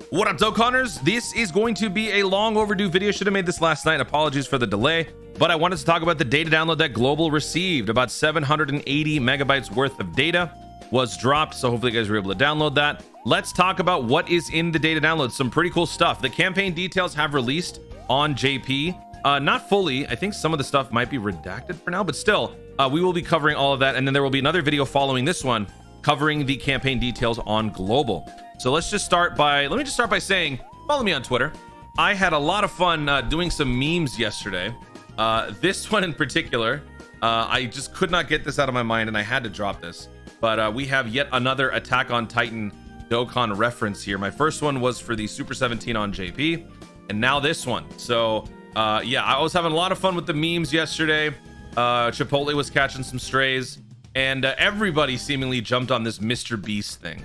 What up, Dokkanners? This is going to be a long overdue video. Should have made this last night. Apologies for the delay, but I wanted to talk about the data download that Global received. About 780 megabytes worth of data was dropped, so hopefully you guys were able to download that. Let's talk about what is in the data download. Some pretty cool stuff. The campaign details have released on JP. Not fully. I think some of the stuff might be redacted for now, but still, we will be covering all of that, and then there will be another video following this one covering the campaign details on Global. So let me just start by saying, follow me on Twitter. I had a lot of fun doing some memes yesterday. This one in particular, I just could not get this out of my mind and I had to drop this. But we have yet another Attack on Titan Dokkan reference here. My first one was for the Super 17 on JP, and now this one. So yeah, I was having a lot of fun with the memes yesterday. Chipotle was catching some strays, and everybody seemingly jumped on this Mr. Beast thing.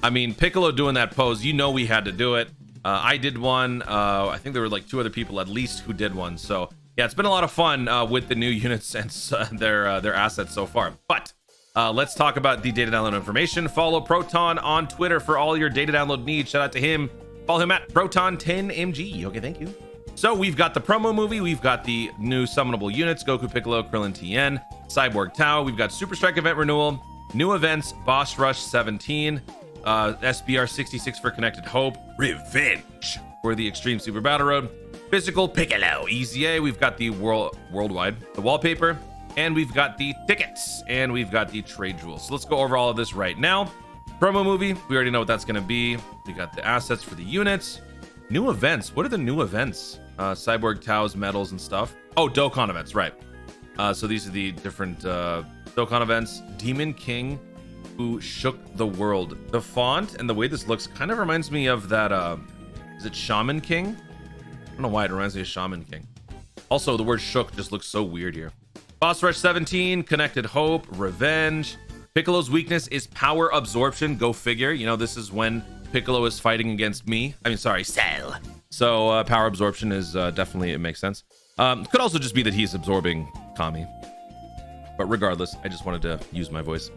I mean, Piccolo doing that pose, you know we had to do it. I did one. I think there were like 2 other people at least who did one. So yeah, it's been a lot of fun with the new units and their assets so far. But let's talk about the data download information. Follow Proton on Twitter for all your data download needs. Shout out to him. Follow him at Proton10mg. Okay, thank you. So we've got the promo movie. We've got the new summonable units, Goku, Piccolo, Krillin, Tien, Cyborg Tao. We've got Super Strike event renewal, new events, Boss Rush 17, SBR 66 for Connected Hope, Revenge for the Extreme Super Battle Road, Physical Piccolo EZA. We've got the worldwide, the wallpaper, and we've got the tickets, and we've got the trade jewels. So let's go over all of this right now. Promo movie, we already know what that's going to be. We got the assets for the units. New events. What are the new events? Cyborg Tao's medals and stuff. Oh, Dokkan events, right. So these are the different Dokkan events. Demon King who shook the world. The font and the way this looks kind of reminds me of that is it Shaman King? I don't know why it reminds me of Shaman King. Also, the word shook just looks so weird here. Boss Rush 17, Connected Hope, Revenge. Piccolo's weakness is power absorption. Go figure. You know, this is when Piccolo is fighting against me. I mean, sorry, Cell. So power absorption is definitely, it makes sense. Could also just be that he's absorbing Kami. But regardless, I just wanted to use my voice.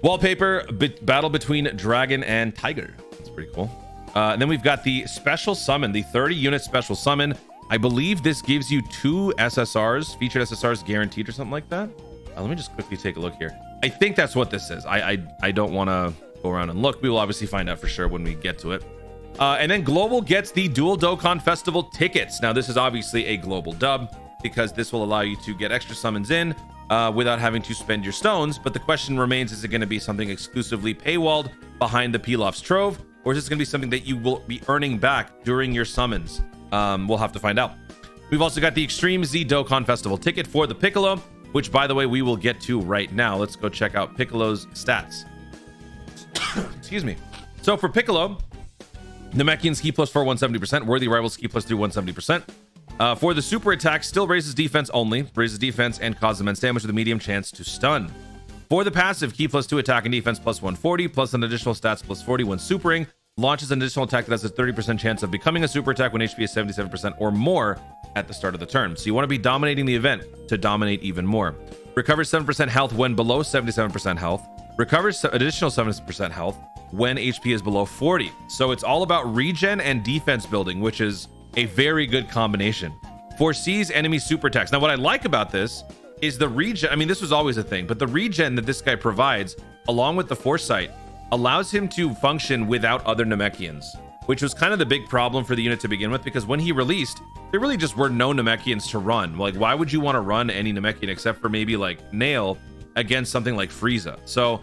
Wallpaper, battle between Dragon and Tiger. That's pretty cool. And then we've got the special summon, the 30 unit special summon. I believe this gives you 2 SSRs, featured SSRs guaranteed or something like that. Let me just quickly take a look here. I think that's what this is. I don't want to go around and look. We will obviously find out for sure when we get to it. And then Global gets the Dual Dokkan Festival tickets. Now, this is obviously a global dub because this will allow you to get extra summons in without having to spend your stones. But the question remains, is it going to be something exclusively paywalled behind the Pilaf's Trove? Or is this going to be something that you will be earning back during your summons? We'll have to find out. We've also got the Extreme Z Dokkan Festival ticket for the Piccolo, which, by the way, we will get to right now. Let's go check out Piccolo's stats. Excuse me. So for Piccolo, Namekian Ski +4 170%, Worthy Rival Ski +3 170%. For the super attack, still raises defense only, raises defense and causes immense damage with a medium chance to stun. For the passive, Ki +2 attack and defense +140, plus an additional stats +40 when supering, launches an additional attack that has a 30% chance of becoming a super attack when HP is 77% or more at the start of the turn. So you want to be dominating the event to dominate even more. Recovers 7% health when below 77% health. Recovers additional 7% health when HP is below 40. So it's all about regen and defense building, which is a very good combination. Foresees enemy super attacks. Now, what I like about this is the regen. I mean, this was always a thing, but the regen that this guy provides, along with the foresight, allows him to function without other Namekians, which was kind of the big problem for the unit to begin with, because when he released, there really just were no Namekians to run. Like, why would you want to run any Namekian except for maybe like Nail against something like Frieza? So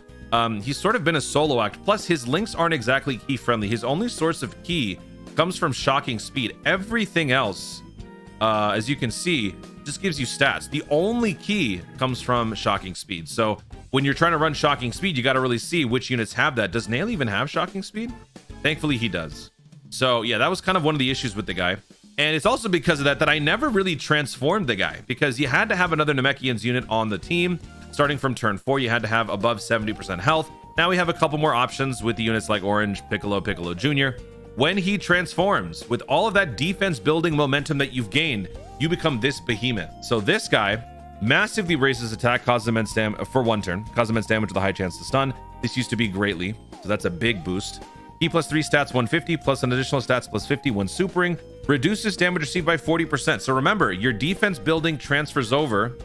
he's sort of been a solo act. Plus, his links aren't exactly key friendly. His only source of key comes from shocking speed. Everything else, as you can see, just gives you stats. The only key comes from shocking speed. So when you're trying to run shocking speed, you got to really see which units have that. Does Nail even have shocking speed? Thankfully, he does. So yeah, that was kind of one of the issues with the guy. And it's also because of that I never really transformed the guy, because you had to have another Namekian's unit on the team. Starting from turn 4, you had to have above 70% health. Now we have a couple more options with the units like Orange, Piccolo, Piccolo Jr. When he transforms, with all of that defense building momentum that you've gained, you become this behemoth. So this guy massively raises attack, causes immense damage for 1 turn, causes immense damage with a high chance to stun. This used to be greatly, so that's a big boost. Key plus 3 stats 150 plus an additional stats plus 50 when supering. Reduces damage received by 40%. So remember, your defense building transfers over.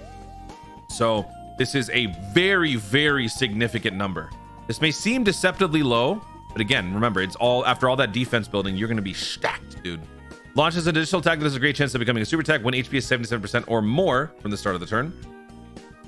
So this is a very, very significant number. This may seem deceptively low, but again, remember, it's all after all that defense building, you're going to be stacked, dude. Launches an additional attack that has a great chance of becoming a super attack when HP is 77% or more from the start of the turn.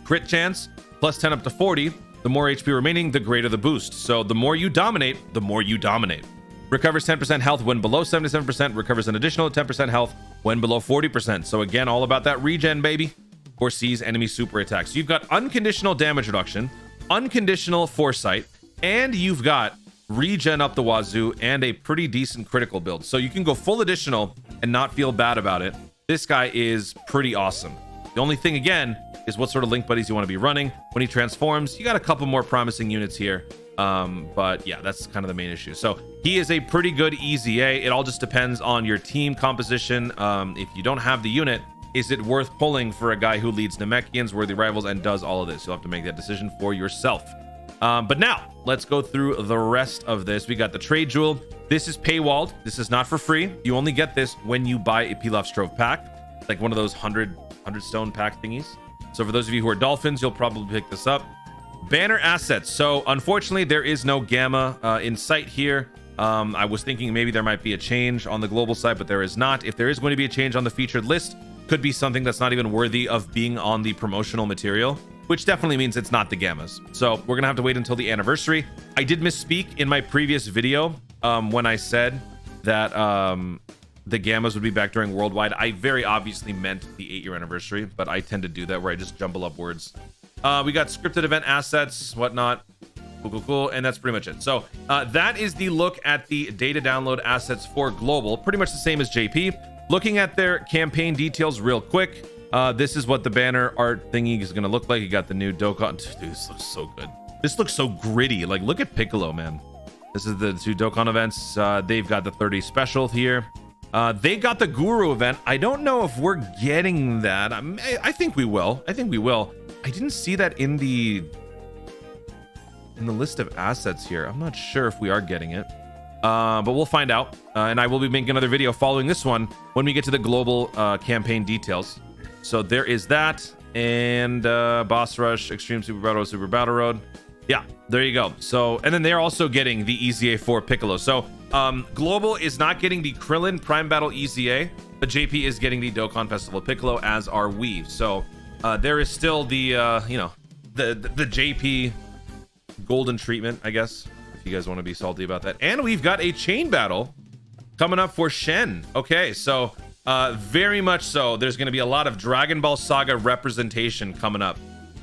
Crit chance plus 10 up to 40. The more HP remaining, the greater the boost. So the more you dominate, the more you dominate. Recovers 10% health when below 77%. Recovers an additional 10% health when below 40%. So again, all about that regen, baby. Foresees enemy super attacks. So you've got unconditional damage reduction, unconditional foresight, and you've got regen up the wazoo and a pretty decent critical build. So you can go full additional and not feel bad about it. This guy is pretty awesome. The only thing, again, is what sort of link buddies you want to be running. When he transforms, you got a couple more promising units here. But yeah, that's kind of the main issue. So he is a pretty good EZA. It all just depends on your team composition. If you don't have the unit, is it worth pulling for a guy who leads Namekians, Worthy Rivals, and does all of this? You'll have to make that decision for yourself. But now let's go through the rest of this. We got the trade jewel. This is paywalled. This is not for free. You only get this when you buy a Pilaf Strove pack, like one of those 100 stone pack thingies. So for those of you who are Dolphins, you'll probably pick this up. Banner assets. So unfortunately, there is no Gamma in sight here. I was thinking maybe there might be a change on the global side, but there is not. If there is going to be a change on the featured list, could be something that's not even worthy of being on the promotional material, which definitely means it's not the Gammas. So we're gonna have to wait until the anniversary. I did misspeak in my previous video when I said that the Gammas would be back during Worldwide. I very obviously meant the 8-year anniversary, but I tend to do that where I just jumble up words. We got scripted event assets, whatnot. Cool. And that's pretty much it. So that is the look at the data download assets for global. Pretty much the same as JP. Looking at their campaign details real quick. This is what the banner art thingy is going to look like. You got the new Dokkan. Dude, this looks so good. This looks so gritty. Like, look at Piccolo, man. This is the 2 Dokkan events. They've got the 30 special here. They got the Guru event. I don't know if we're getting that. I think we will. I didn't see that in the list of assets here. I'm not sure if we are getting it, but we'll find out. And I will be making another video following this one when we get to the global campaign details. So there is that, and Boss Rush, Extreme Super Battle Road. Yeah, there you go. So, and then they're also getting the EZA for Piccolo. So global is not getting the Krillin Prime Battle EZA, but JP is getting the Dokkan Festival Piccolo, as are we. So there is still the the JP golden treatment, I guess, if you guys want to be salty about that. And we've got a chain battle coming up for Shen. Okay, so very much so. There's going to be a lot of Dragon Ball Saga representation coming up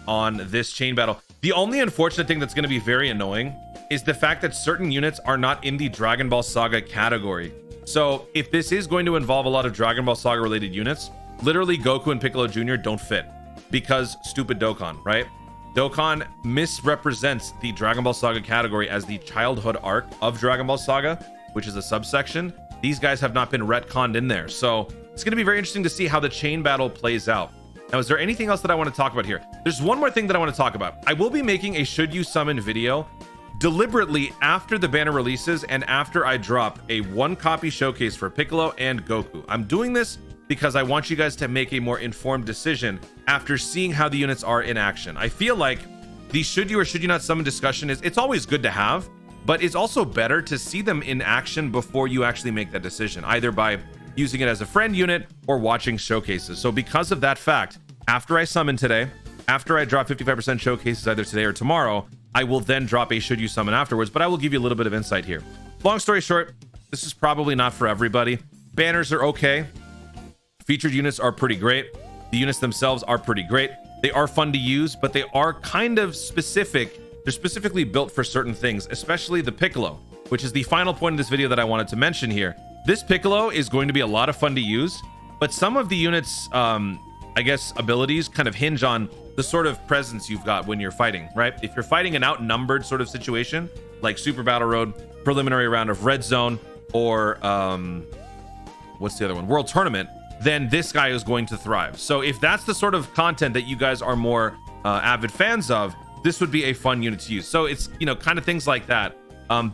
on this chain battle. The only unfortunate thing that's going to be very annoying is the fact that certain units are not in the Dragon Ball Saga category. So if this is going to involve a lot of Dragon Ball Saga related units, literally Goku and Piccolo Jr. don't fit because stupid Dokkan, right? Dokkan misrepresents the Dragon Ball Saga category as the childhood arc of Dragon Ball Saga, which is a subsection. These guys have not been retconned in there. So it's going to be very interesting to see how the chain battle plays out. Now, is there anything else that I want to talk about here? There's one more thing that I want to talk about. I will be making a Should You Summon video deliberately after the banner releases and after I drop a 1-copy showcase for Piccolo and Goku. I'm doing this because I want you guys to make a more informed decision after seeing how the units are in action. I feel like the should you or should you not summon discussion it's always good to have, but it's also better to see them in action before you actually make that decision, either by using it as a friend unit or watching showcases. So because of that fact, after I summon today, after I drop 55% showcases either today or tomorrow, I will then drop a should you summon afterwards, but I will give you a little bit of insight here. Long story short, this is probably not for everybody. Banners are okay. Featured units are pretty great. The units themselves are pretty great. They are fun to use, but they are kind of specific. They're specifically built for certain things, especially the Piccolo, which is the final point of this video that I wanted to mention here. This Piccolo is going to be a lot of fun to use, but some of the units, I guess, abilities kind of hinge on the sort of presence you've got when you're fighting, right? If you're fighting an outnumbered sort of situation, like Super Battle Road, preliminary round of Red Zone, or what's the other one? World Tournament, then this guy is going to thrive. So if that's the sort of content that you guys are more avid fans of, this would be a fun unit to use. So it's, you know, kind of things like that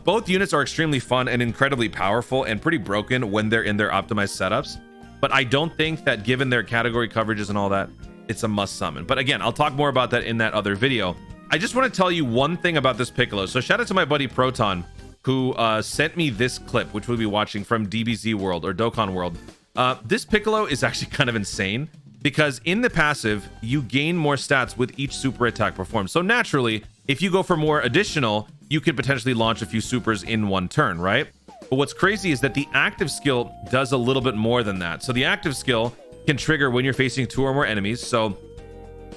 Both units are extremely fun and incredibly powerful and pretty broken when they're in their optimized setups. But I don't think that given their category coverages and all that, it's a must summon. But again, I'll talk more about that in that other video. I just want to tell you one thing about this Piccolo. So shout out to my buddy Proton, who sent me this clip, which we'll be watching from DBZ World or Dokkan World. This Piccolo is actually kind of insane because in the passive, you gain more stats with each super attack performed. So naturally, if you go for more additional, you could potentially launch a few supers in one turn, right? But what's crazy is that the active skill does a little bit more than that. So the active skill can trigger when you're facing 2 or more enemies. So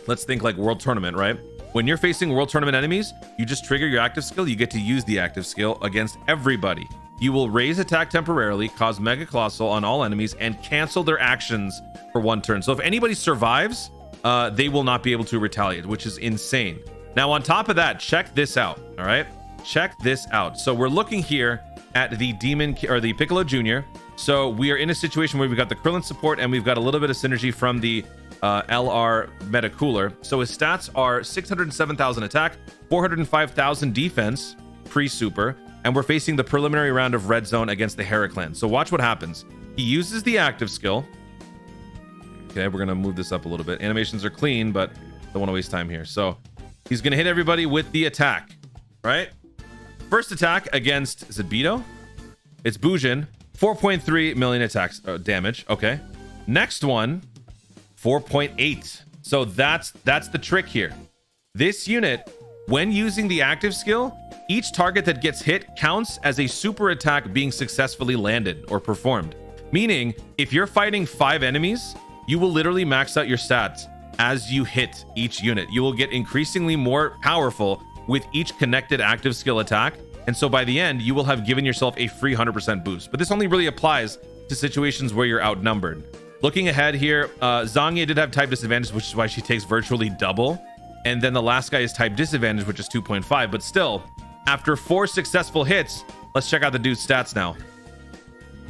let's think like World Tournament, right? When you're facing World Tournament enemies, you just trigger your active skill. You get to use the active skill against everybody. You will raise attack temporarily, cause Mega Colossal on all enemies, and cancel their actions for 1 turn. So if anybody survives, they will not be able to retaliate, which is insane. Now, on top of that, check this out, all right? Check this out. So we're looking here at the the Piccolo Jr. So we are in a situation where we've got the Krillin support and we've got a little bit of synergy from the LR Meta Cooler. So his stats are 607,000 attack, 405,000 defense pre-super, and we're facing the preliminary round of Red Zone against the Heraclan. So watch what happens. He uses the active skill. Okay, we're gonna move this up a little bit. Animations are clean, but don't want to waste time here. So he's gonna hit everybody with the attack, right? First attack against, is it Beto? It's Bujin, 4.3 million attacks damage. Okay. Next one, 4.8. So that's the trick here. This unit, when using the active skill, each target that gets hit counts as a super attack being successfully landed or performed. Meaning, if you're fighting 5 enemies, you will literally max out your stats as you hit each unit. You will get increasingly more powerful with each connected active skill attack. And so by the end, you will have given yourself a free 100% boost. But this only really applies to situations where you're outnumbered. Looking ahead here, Zangya did have type disadvantage, which is why she takes virtually double. And then the last guy is type disadvantage, which is 2.5. But still, after 4 successful hits, let's check out the dude's stats now.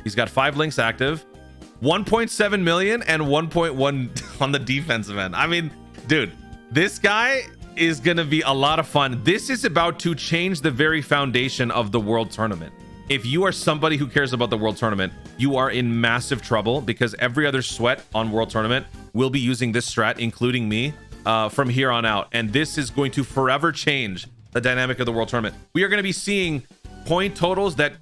He's got 5 links active, 1.7 million, and 1.1 on the defensive end. I mean, dude, this guy is going to be a lot of fun. This is about to change the very foundation of the World Tournament. If you are somebody who cares about the World Tournament, you are in massive trouble because every other sweat on World Tournament will be using this strat, including me, from here on out. And this is going to forever change the dynamic of the World Tournament. We are going to be seeing point totals that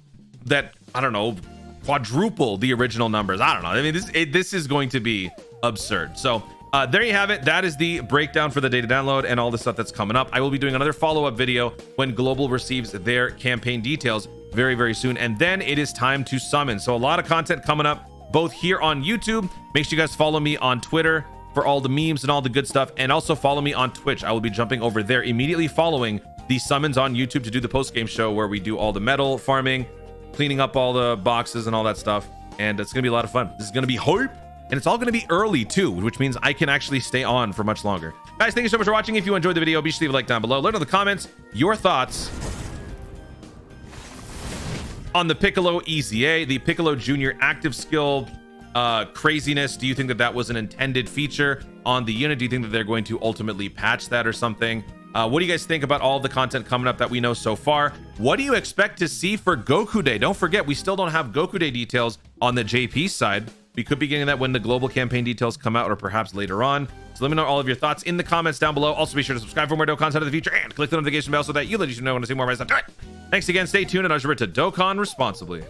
I don't know, quadruple the original numbers. I don't know. I mean, this is going to be absurd. So there you have it. That is the breakdown for the data download and all the stuff that's coming up. I will be doing another follow-up video when Global receives their campaign details very, very soon. And then it is time to summon. So a lot of content coming up both here on YouTube. Make sure you guys follow me on Twitter for all the memes and all the good stuff. And also follow me on Twitch. I will be jumping over there immediately following the summons on YouTube to do the post-game show where we do all the medal farming, cleaning up all the boxes and all that stuff. And it's going to be a lot of fun. This is going to be hype. And it's all going to be early too, which means I can actually stay on for much longer. Guys, thank you so much for watching. If you enjoyed the video, be sure to leave a like down below. Let me know in the comments your thoughts on the Piccolo EZA, the Piccolo Jr. active skill craziness. Do you think that that was an intended feature on the unit? Do you think that they're going to ultimately patch that or something? What do you guys think about all the content coming up that we know so far? What do you expect to see for Goku Day? Don't forget, we still don't have Goku Day details on the JP side. We could be getting that when the global campaign details come out or perhaps later on. So let me know all of your thoughts in the comments down below. Also, be sure to subscribe for more Dokkan content in the future and click the notification bell so that you know when to see more of my stuff. Thanks again. Stay tuned, and I'll to Dokkan responsibly.